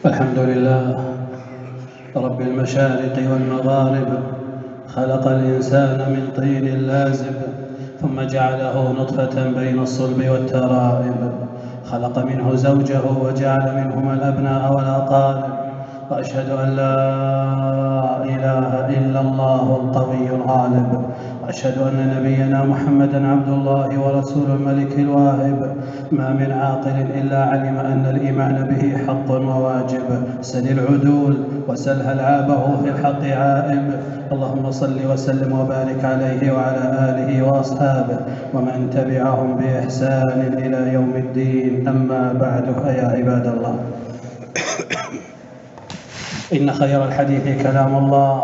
الحمد لله رب المشارق والمغارب، خلق الإنسان من طين لازب، ثم جعله نطفة بين الصلب والترائب، خلق منه زوجه وجعل منهما الأبناء والأقارب، وأشهد أن لا إله إلا الله القوي الغالب، وأشهد أن نبينا محمدًا عبد الله ورسول الملك الواهب. ما من عاقل إلا علم أن الإيمان به حق وواجب، سل العدول وسل عابه في الحق عائب. اللهم صل وسلم وبارك عليه وعلى آله وأصحابه ومن تبعهم بإحسان إلى يوم الدين. أما بعد، فيا عباد الله، إن خير الحديث كلام الله،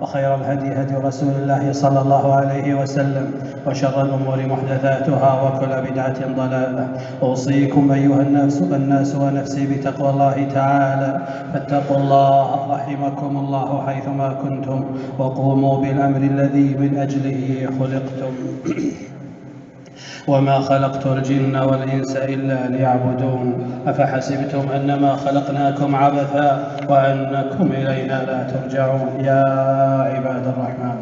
وخير الهدي هدي رسول الله صلى الله عليه وسلم، وشر الأمور محدثاتها، وكل بدعة ضلالة. أوصيكم أيها الناس ونفسي بتقوى الله تعالى، فاتقوا الله رحمكم الله حيثما كنتم، وقوموا بالأمر الذي من أجله خلقتم. وما خلقت الجن والإنس إلا ليعبدون. أفحسبتم أنما خلقناكم عبثا وأنكم إلينا لا ترجعون. يا عباد الرحمن،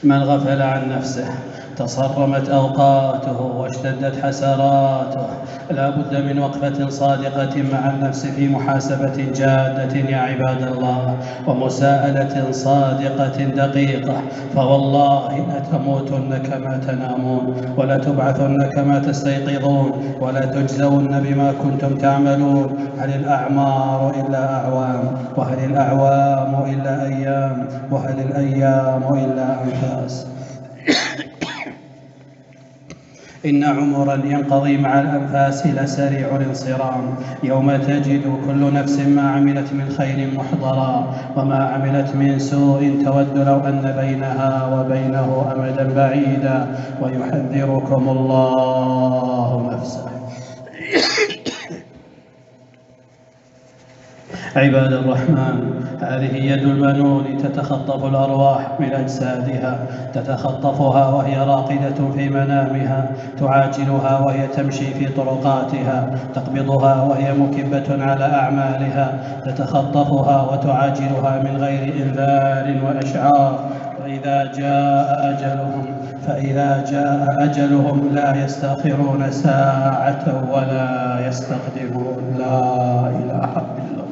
من غفل عن نفسه تصرمت أوقاته واشتدت حسراته. لا بد من وقفة صادقة مع النفس في محاسبة جادة يا عباد الله، ومساءلة صادقة دقيقة، فوالله لتموتن كما تنامون، ولتبعثن كما تستيقظون، ولتجزون بما كنتم تعملون. هل الأعمار إلا أعوام، وهل الأعوام إلا أيام، وهل الأيام إلا أنفاس. إن عمرا ينقضي مع الأنفاس لسريع الانصرام، يوم تجد كل نفس ما عملت من خير محضرا، وما عملت من سوء تود لو أن بينها وبينه أمدا بعيدا، ويحذركم الله نفسه. عباد الرحمن، هذه يد المنون تتخطف الأرواح من أجسادها، تتخطفها وهي راقدة في منامها، تعاجلها وهي تمشي في طرقاتها، تقبضها وهي مكبة على أعمالها، تتخطفها وتعاجلها من غير إنذار وإشعار. فإذا جاء أجلهم لا يستأخرون ساعة ولا يستقدمون. لا إله إلا الله.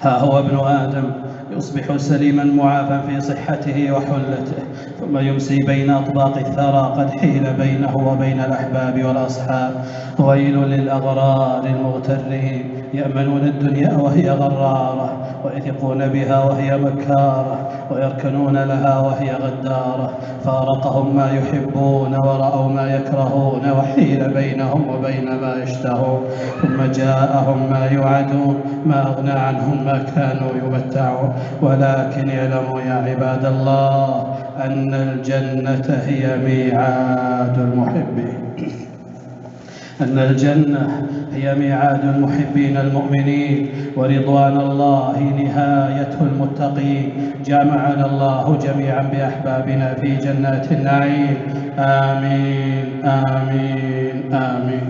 ها هو ابن آدم يصبح سليما معافى في صحته وحلته، ثم يمسي بين أطباق الثرى قد حيل بينه وبين الأحباب والأصحاب. ويل للأغرار المغترين، يأمنون الدنيا وهي غرارة، ويثقون بها وهي مكارة، ويركنون لها وهي غدارة. فارقهم ما يحبون ورأوا ما يكرهون، وحيل بينهم وبين ما يشتهون. ثم جاءهم ما يوعدون، ما أغنى عنهم ما كانوا يمتعون. ولكن اعلموا يا عباد الله أن الجنة هي ميعاد المحبين، أن الجنة هي ميعاد المحبين المؤمنين، ورضوان الله نهاية المتقين. جمعنا الله جميعا بأحبابنا في جنات النعيم. آمين آمين آمين.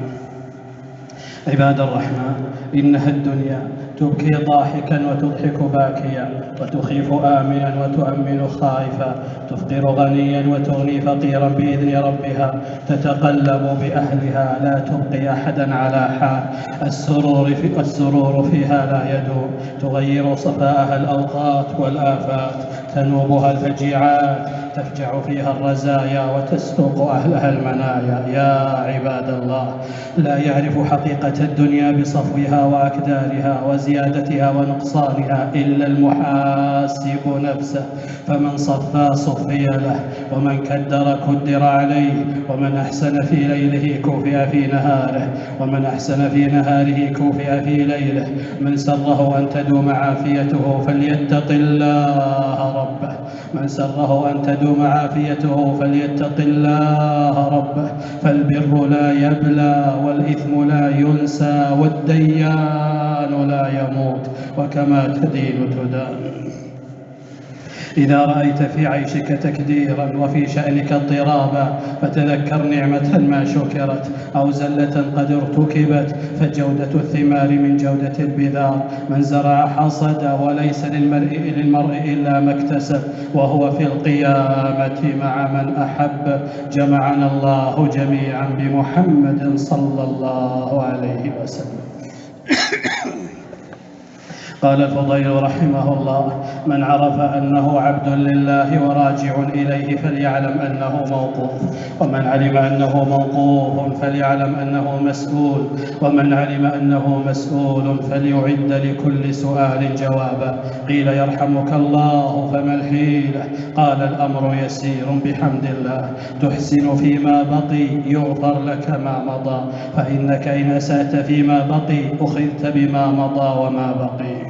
عباد الرحمن، إنها الدنيا تبكي ضاحكا وتضحك باكيا، وتخيف آمنا وتؤمن خائفا، تفقر غنيا وتغني فقيرا بإذن ربها، تتقلب بأهلها لا تبقي أحدا على حال. السرور فيها لا يدوم، تغير صفاءها الأوقات والآفات، تنوبها الفجيعات، تفجع فيها الرزايا وتسوق أهلها المنايا. يا عباد الله، لا يعرف حقيقة الدنيا بصفوها وأكدارها وزيادتها ونقصانها إلا المحاسب نفسه، فمن صفى صفي له، ومن كدر كدر عليه، ومن أحسن في ليله كوفئ في نهاره، ومن أحسن في نهاره كوفئ في ليله. من سره أن تدوم عافيته فليتق الله ربه، من سره أن تدوم عافيته فليتق الله ربه، فالبر لا يبلى والإثم لا ينسى والديان لا يموت، وكما تدين تدان. إذا رأيت في عيشك تكديرا وفي شأنك اضطرابا فتذكر نعمة ما شكرت أو زلة قد ارتكبت، فجودة الثمار من جودة البذار. من زرع حصد، وليس للمرء إلا ما اكتسب، وهو في القيامة مع من أحب. جمعنا الله جميعا بمحمد صلى الله عليه وسلم. قال الفضيل رحمه الله: من عرف أنه عبد لله وراجع إليه فليعلم أنه موقوف، ومن علم أنه موقوف فليعلم أنه مسؤول، ومن علم أنه مسؤول فليعد لكل سؤال جوابا. قيل: يرحمك الله، فما الحيلة؟ قال: الأمر يسير بحمد الله، تحسن فيما بقي يغفر لك ما مضى، فإنك إن أسأت فيما بقي أخذت بما مضى وما بقي.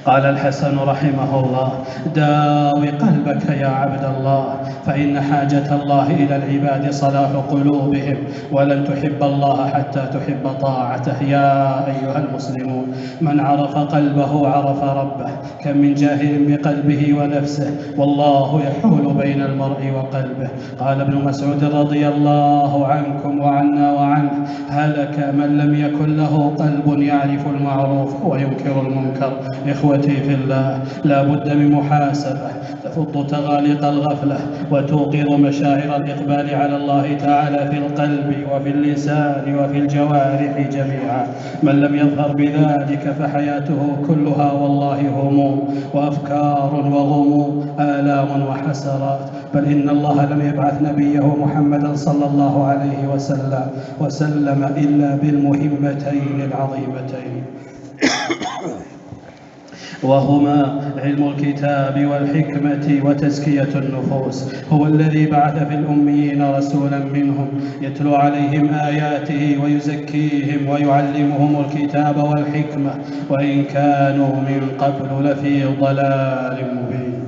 قال الحسن رحمه الله: داوي قلبك يا عبد الله، فإن حاجة الله إلى العباد صلاح قلوبهم، ولن تحب الله حتى تحب طاعته. يا أيها المسلمون، من عرف قلبه عرف ربه. كم من جاهل بقلبه ونفسه، والله يحول بين المرء وقلبه. قال ابن مسعود رضي الله عنكم وعنا وعنه: هلك من لم يكن له قلب يعرف المعروف وينكر المنكر. إخوتي في الله، لا بد من محاسبة تفض تغاليق الغفلة وتوقظ مشاعر الإقبال على الله تعالى في القلب وفي اللسان وفي الجوارح جميعا. من لم يظهر بذلك فحياته كلها والله هموم وأفكار وغموم، آلام وحسرات. بل إن الله لم يبعث نبيه محمدا صلى الله عليه وسلم إلا بالمهمتين العظيمتين، وهما علم الكتاب والحكمة وتزكية النفوس. هو الذي بعث في الأميين رسولا منهم يتلو عليهم آياته ويزكيهم ويعلمهم الكتاب والحكمة، وإن كانوا من قبل لفي ضلال مبين.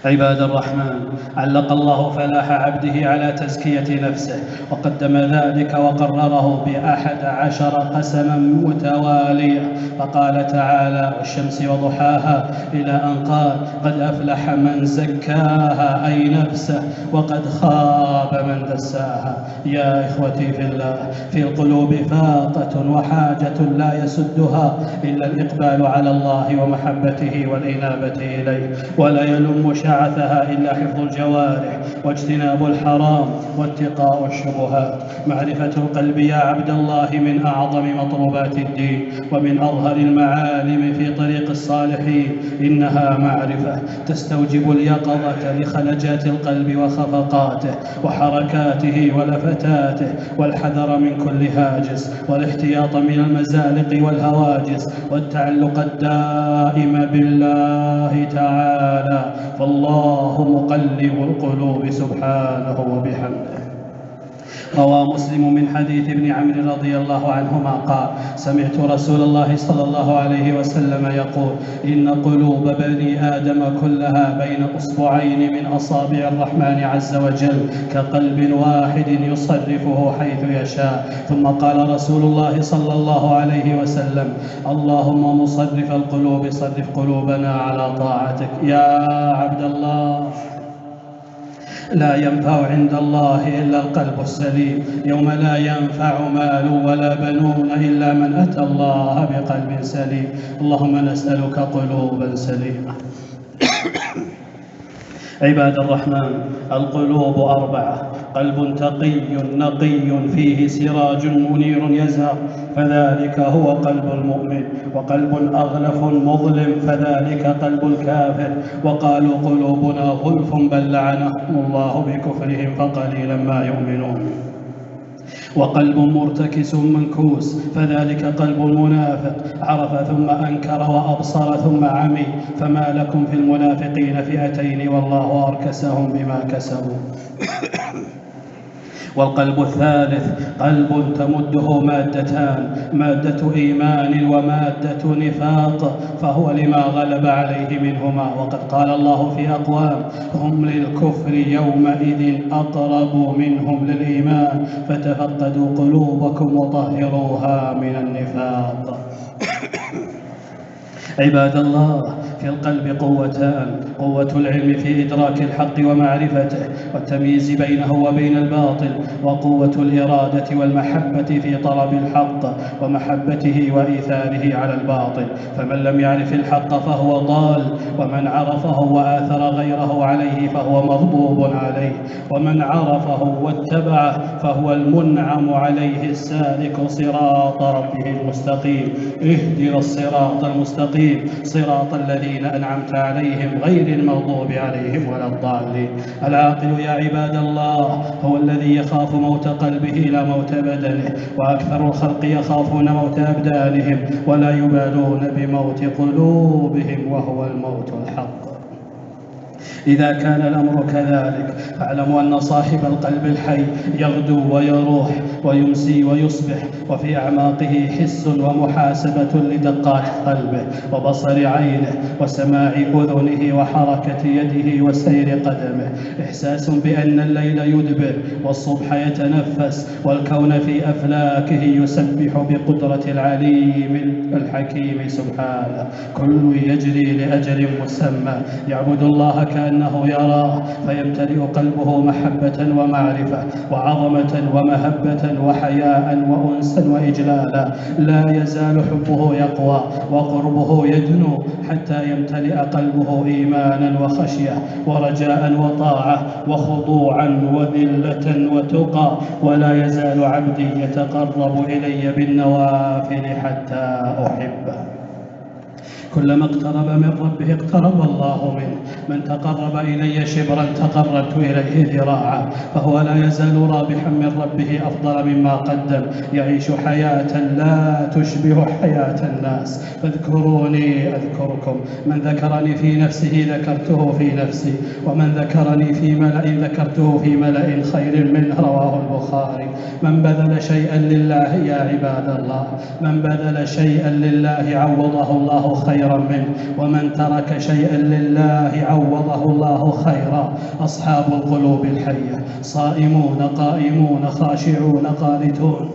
عباد الرحمن، علق الله فلاح عبده على تزكية نفسه، وقدم ذلك وقرره ب11 قسما متوالية، فقال تعالى: والشمس وضحاها، إلى أن قال: قد أفلح من زكاها أي نفسه، وقد خاب من دساها. يا إخوتي في الله، في القلوب فاقة وحاجة لا يسدها إلا الإقبال على الله ومحبته والإنابة إليه، ولا يلم شعثها إلا حفظ الجوارح واجتناب الحرام واتقاء الشبهات. معرفة القلب يا عبد الله من أعظم مطلوبات الدين ومن أظهر المعالم في طريق الصالحين. إنها معرفة تستوجب اليقظة لخلجات القلب وخفقاته وحركاته ولفتاته، والحذر من كل هاجس، والاحتياط من المزالق والهواجس، والتعلق الدائم بالله تعالى، فالله مقلب القلوب سبحانه وبحمده. روى مسلم من حديث ابن عمرو رضي الله عنهما قال: سمعت رسول الله صلى الله عليه وسلم يقول: إن قلوب بني آدم كلها بين أصبعين من أصابع الرحمن عز وجل، كقلب واحد يصرفه حيث يشاء. ثم قال رسول الله صلى الله عليه وسلم: اللهم مصرف القلوب صرف قلوبنا على طاعتك. يا عبد الله، لا ينفع عند الله إلا القلب السليم، يوم لا ينفع مال ولا بنون إلا من أتى الله بقلب سليم. اللهم نسألك قلوبا سليمة. عباد الرحمن، القلوب 4: قلب تقي نقي فيه سراج منير يزهر، فذلك هو قلب المؤمن، وقلب أغلف مظلم، فذلك قلب الكافر. وقالوا: قلوبنا غلف، بل لعنهم الله بكفرهم فقليلا ما يؤمنون. وقلب مرتكس منكوس، فذلك قلب المنافق، عرف ثم أنكر وأبصر ثم عمي. فما لكم في المنافقين فئتين والله أركسهم بما كسبوا. والقلب الثالث قلب تمده مادتان: مادة إيمان ومادة نفاق، فهو لما غلب عليه منهما. وقد قال الله في أقوام: هم للكفر يومئذ أقرب منهم للإيمان، فتفقدوا قلوبكم وطهروها من النفاق. عباد الله، في القلب قوتان: قوة العلم في إدراك الحق ومعرفته والتمييز بينه وبين الباطل، وقوة الإرادة والمحبة في طلب الحق ومحبته وإيثاره على الباطل. فمن لم يعرف الحق فهو ضال، ومن عرفه وآثر غيره عليه فهو مغضوب عليه، ومن عرفه واتبعه فهو المنعم عليه السالك صراط ربه المستقيم. اهدنا الصراط المستقيم صراط الذين أنعمت عليهم غير المغضوب عليهم ولا الضالين. العاقل يا عباد الله هو الذي يخاف موت قلبه لا موت بدنه، وأكثر الخلق يخافون موت أبدانهم ولا يبالون بموت قلوبهم وهو الموت الحق. إذا كان الأمر كذلك فاعلموا أن صاحب القلب الحي يغدو ويروح ويمسي ويصبح، وفي أعماقه حس ومحاسبة لدقات قلبه وبصر عينه وسماع أذنه وحركة يده وسير قدمه، إحساس بأن الليل يدبر والصبح يتنفس والكون في أفلاكه يسبح بقدرة العليم الحكيم سبحانه. كل يجري لأجل مسمى، يعبد الله كأنه يراه، فيمتلئ قلبه محبة ومعرفة وعظمة ومهبة وحياء وأنسا وإجلالا. لا يزال حبه يقوى وقربه يدنو حتى يمتلئ قلبه إيمانا وخشية ورجاء وطاعة وخضوعا وذلة وتقى. ولا يزال عبدي يتقرب إلي بالنوافل حتى أحبه. كلما اقترب من ربه اقترب الله منه. من تقرب إلي شبرا تقربت إليه ذراعا، فهو لا يزال رابحا من ربه أفضل مما قدم. يعيش حياة لا تشبه حياة الناس. فاذكروني أذكركم. من ذكرني في نفسه ذكرته في نفسي، ومن ذكرني في ملأ ذكرته في ملأ خير منه. رواه البخاري. من بذل شيئا لله يا عباد الله، من بذل شيئا لله عوضه الله خيرا منه، ومن ترك شيئا لله عوضه الله خيرا. أصحاب القلوب الحية صائمون قائمون خاشعون قانتون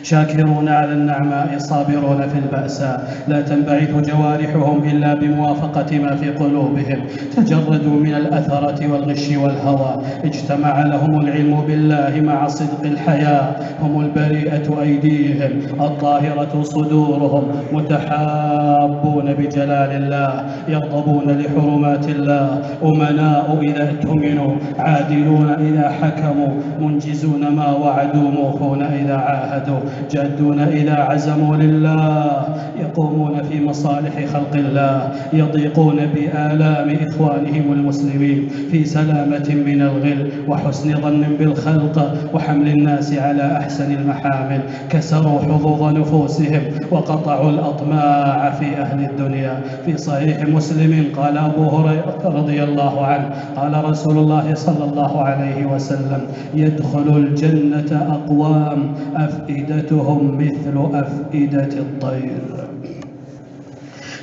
شاكرون على النعماء صابرون في البأساء. لا تنبعث جوارحهم إلا بموافقة ما في قلوبهم. تجردوا من الأثرة والغش والهوى. اجتمع لهم العلم بالله مع صدق الحياء. هم البريئة أيديهم الطاهرة صدورهم. متحابون بجلال الله، يغضبون لحرمات الله. أمناء إذا اؤتمنوا، عادلون إذا حكموا، منجزون ما وعدوا، موفون إذا عاهدوا، جادون إذا عزموا لله. يقومون في مصالح خلق الله، يضيقون بآلام إخوانهم المسلمين، في سلامة من الغل وحسن ظن بالخلق وحمل الناس على أحسن المحامل. كسروا حظوظ نفوسهم وقطعوا الأطماع في أهل الدنيا. في صحيح مسلم قال أبو هريرة رضي الله عنه قال رسول الله صلى الله عليه وسلم: يدخل الجنة أقوام أفئدتهم مثل أفئدة الطير،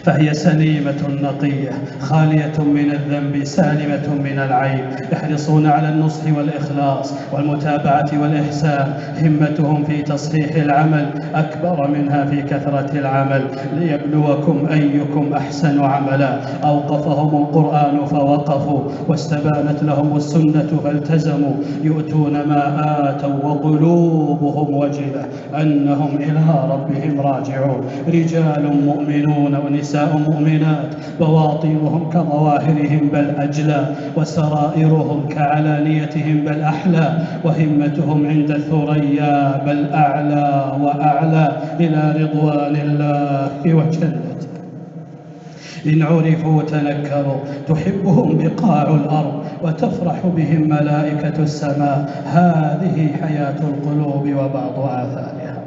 فهي سليمة نقية خالية من الذنب سالمة من العيب. يحرصون على النصح والإخلاص والمتابعة والإحسان. همتهم في تصحيح العمل أكبر منها في كثرة العمل، ليبلوكم أيكم أحسن عملا. أوقفهم القرآن فوقفوا، واستبانت لهم السنة فالتزموا. يؤتون ما آتوا وقلوبهم وجلة أنهم إلى ربهم راجعون. رجال مؤمنون ونساء مؤمنات، بواطنهم كظواهرهم بل أجلى، وسرائرهم كعلانيتهم بل أحلى، وهمتهم عند الثريا بل أعلى وأعلى إلى رضوان الله وجنته. إن عرفوا تنكروا، تحبهم بقاع الأرض وتفرح بهم ملائكة السماء. هذه حياة القلوب وبعض آثارها.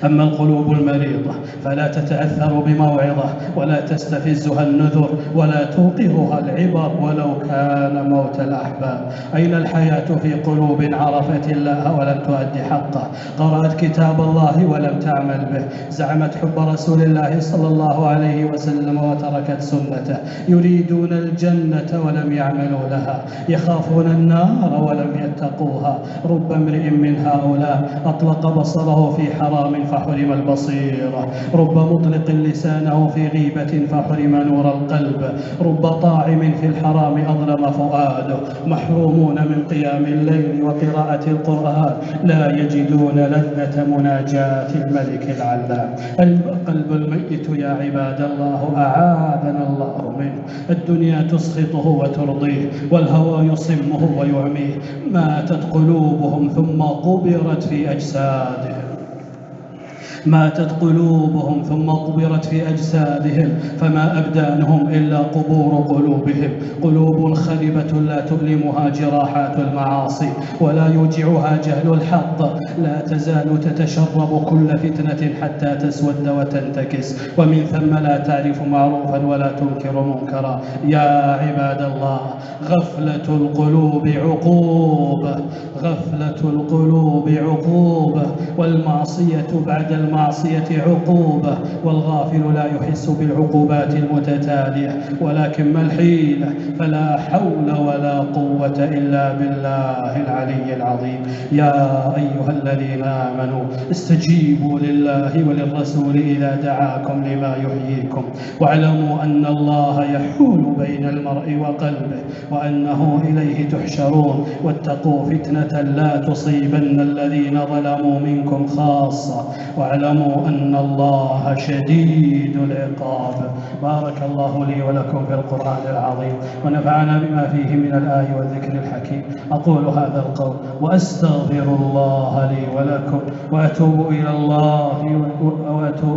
أما القلوب المريضة فلا تتأثر بموعظة، ولا تستفزها النذر، ولا توقظها العبر ولو كان موت الأحباب. أين الحياة في قلوب عرفت الله ولم تؤد حقه، قرأت كتاب الله ولم تعمل به، زعمت حب رسول الله صلى الله عليه وسلم وتركت سنته، يريدون الجنة ولم يعملوا لها، يخافون النار ولم يتقوها. رب امرئ من هؤلاء أطلق بصره في حرام حرام فحرم البصيرة، رب مطلق لسانه في غيبة فحرم نور القلب، رب طاعم في الحرام أظلم فؤاده. محرومون من قيام الليل وقراءة القرآن، لا يجدون لذة مناجاة الملك العلام. القلب الميت يا عباد الله أعاذنا الله منه. الدنيا تسخطه وترضيه، والهوى يصمه ويعميه. ماتت قلوبهم ثم قبرت في أجسادهم، ماتت قلوبهم ثم قبرت في أجسادهم، فما أبدانهم إلا قبور قلوبهم. قلوب خربة لا تؤلمها جراحات المعاصي ولا يوجعها جهل الحق، لا تزال تتشرب كل فتنة حتى تسود وتنتكس، ومن ثم لا تعرف معروفا ولا تنكر منكرا. يا عباد الله، غفلة القلوب عقوبة، غفلة القلوب عقوبة، والمعصية بعد المعصية عقوبة، والغافل لا يحس بالعقوبات المتتالية. ولكن ما الحيلة؟ فلا حول ولا قوة إلا بالله العلي العظيم. يا أيها الذين آمنوا استجيبوا لله وللرسول إذا دعاكم لما يحييكم، واعلموا أن الله يحول بين المرء وقلبه وأنه إليه تحشرون. واتقوا فتنة لا تصيبن الذين ظلموا منكم خاصة، واعلموا أن الله شديد العقاب. بارك الله لي ولكم في القرآن العظيم، ونفعنا بما فيه من الآي والذكر الحكيم. أقول هذا القول وأستغفر الله لي ولكم، وأتوب إلى الله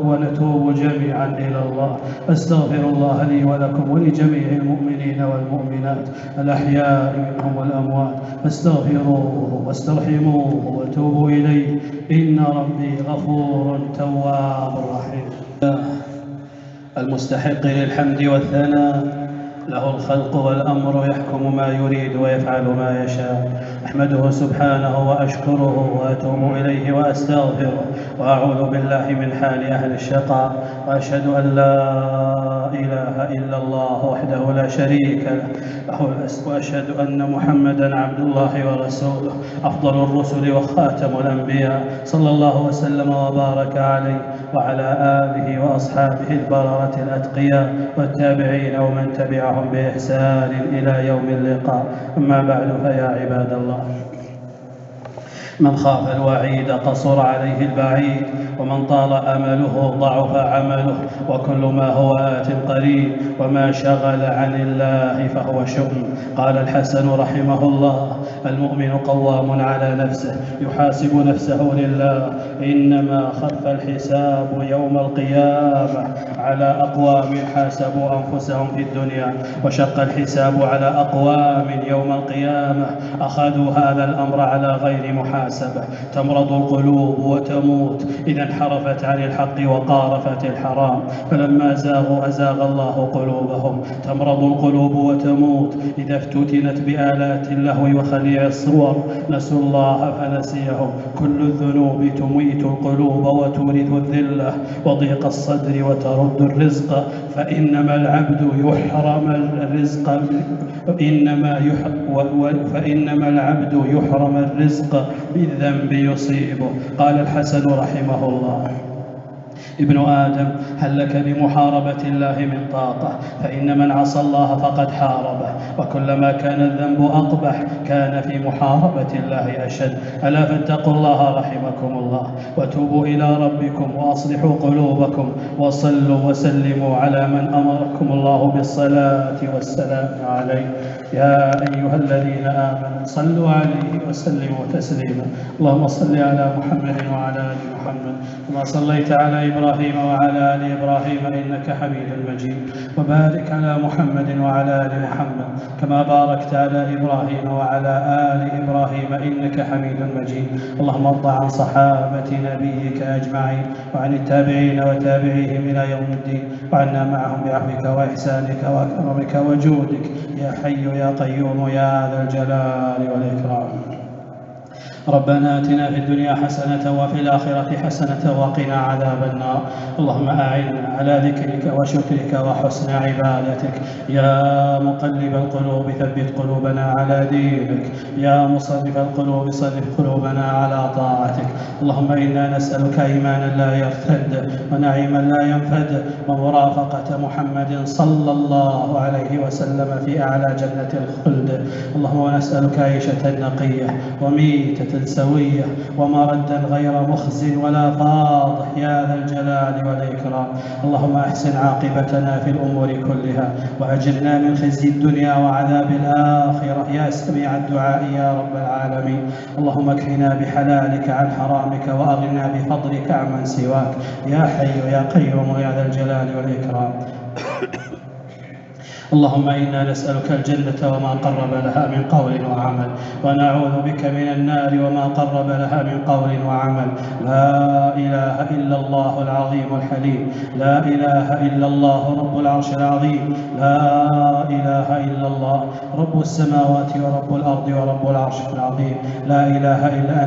ونتوب جميعا إلى الله. أستغفر الله لي ولكم ولجميع المؤمنين والمؤمنات الأحياء منهم والأموات، فاستغفروه واسترحموه وتوبوا إليه، إن ربي غفور تواب رحيم. المستحق للحمد والثناء، له الخلق والأمر، يحكم ما يريد ويفعل ما يشاء. أحمده سبحانه وأشكره وأتوب إليه وأستغفره، وأعوذ بالله من حال أهل الشقاء، وأشهد أن لا إله إلا الله وحده لا شريك له، وأشهد أن محمدًا عبد الله ورسوله، أفضل الرسل وخاتم الأنبياء، صلى الله وسلم وبارك عليه وعلى آله وأصحابه البررة الأتقياء والتابعين ومن تبعهم بإحسان إلى يوم اللقاء. أما بعد، فيا عباد الله، من خاف الوعيد قصر عليه البعيد، ومن طال أمله ضعف عمله، وكل ما هو آت قريب، وما شغل عن الله فهو شؤم. قال الحسن رحمه الله: المؤمن قوام على نفسه، يحاسب نفسه لله. إنما خف الحساب يوم القيامة على أقوام حاسبوا أنفسهم في الدنيا، وشق الحساب على أقوام يوم القيامة أخذوا هذا الأمر على غير محاسبة. تمرض القلوب وتموت إذا انحرفت عن الحق وقارفت الحرام، فلما زاغوا أزاغ الله قلوبهم. تمرض القلوب وتموت إذا افتتنت بآلات اللهو وخليع الصور، نسوا الله فنسيهم. كل الذنوب تميت القلوب وتورث الذلة وضيق الصدر وترد الرزق، فإنما العبد يحرم الرزق فإنما العبد يحرم الرزق بالذنب يصيبه. قال الحسن رحمه الله: ابن آدم، هل لك بمحاربة الله من طاقة؟ فإن من عصى الله فقد حاربه، وكلما كان الذنب أقبح كان في محاربة الله أشد. ألا فاتقوا الله رحمكم الله، وتوبوا إلى ربكم، وأصلحوا قلوبكم، وصلوا وسلموا على من أمركم الله بالصلاة والسلام عليه. يا أيها الذين آمنوا صلوا عليه وسلموا تسليما. اللهم صل على محمد وعلى آل محمد كما صليت على إبراهيم وعلى آل إبراهيم إنك حميد مجيد، وبارك على محمد وعلى آل محمد كما باركت على إبراهيم وعلى آل إبراهيم إنك حميد مجيد. اللهم ارض عن صحابة نبيك أجمعين، وعن التابعين وتابعيهم إلى يوم الدين، وعنا معهم بعفوك وإحسانك وكرمك وجودك يا حي يا قيوم يا ذا الجلال والإكرام. ربنا آتنا في الدنيا حسنة وفي الآخرة حسنة وقنا عذاب النار. اللهم أعنا على ذكرك وشكرك وحسن عبادتك. يا مقلب القلوب ثبت قلوبنا على دينك. يا مصرف القلوب صرف قلوبنا على طاعتك. اللهم إنا نسألك إيمانا لا يرتد ونعيما لا ينفد ومرافقة محمد صلى الله عليه وسلم في أعلى جنة الخلد. اللهم نسألك عيشة نقية وميتة سوية ومردا غير مخز ولا فاضح يا ذا الجلال والإكرام. اللهم أحسن عاقبتنا في الأمور كلها وأجرنا من خزي الدنيا وعذاب الآخرة يا سميع الدعاء يا رب العالمين. اللهم اكفنا بحلالك عن حرامك وأغننا بفضلك عمن سواك يا حي يا قيوم يا ذا الجلال والإكرام. اللهم إنا نسألك الجنة وما قرب لها من قول وعمل ونعوذ بك من النار وما قرب لها من قول وعمل. لا إله إلا الله العظيم الحليم. لا إله إلا الله رب العرش العظيم. لا إله إلا الله رب السماوات ورب الأرض ورب العرش العظيم. لا إله إلا أنت